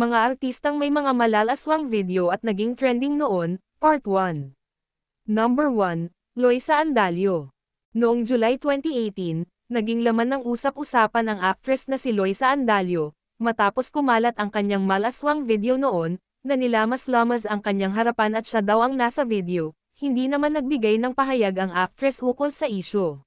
Mga artistang may mga malalaswang video at naging trending noon, Part 1. Number 1, Loisa Andalio. Noong July 2018, naging laman ng usap-usapan ang actress na si Loisa Andalio, matapos kumalat ang kanyang malaswang video noon, na nilamas-lamas ang kanyang harapan at siya daw ang nasa video, hindi naman nagbigay ng pahayag ang actress ukol sa isyu.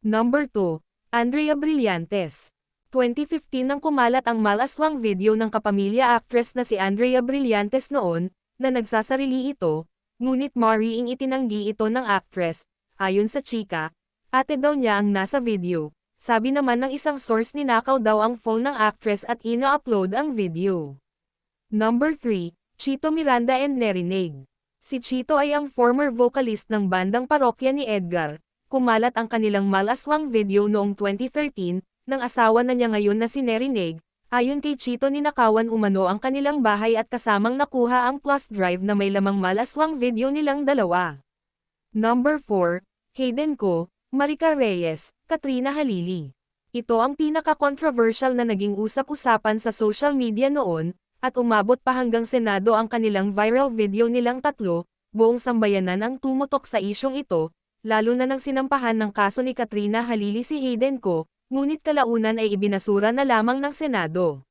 Number 2, Andrea Brillantes. 2015 nang kumalat ang malaswang video ng kapamilya actress na si Andrea Brillantes noon, na nagsasarili ito, ngunit mariing itinanggi ito ng actress, ayon sa chika, ate daw niya ang nasa video. Sabi naman ng isang source ninakaw daw ang phone ng actress at ina-upload ang video. Number 3, Chito Miranda and Nerinig. Si Chito ay ang former vocalist ng bandang Parokya ni Edgar. Kumalat ang kanilang malaswang video noong 2013, ng asawa na niya ngayon na si Nerinig. Ayon kay Chito, ninakawan umano ang kanilang bahay at kasamang nakuha ang plus drive na may lamang malaswang video nilang dalawa. Number 4, Hayden Ko, Maricar Reyes, Katrina Halili. Ito ang pinaka-controversial na naging usap-usapan sa social media noon, at umabot pa hanggang Senado ang kanilang viral video nilang tatlo. Buong sambayanan ang tumutok sa isyong ito, lalo na nang sinampahan ng kaso ni Katrina Halili si Hayden Ko, ngunit kalaunan ay ibinasura na lamang ng Senado.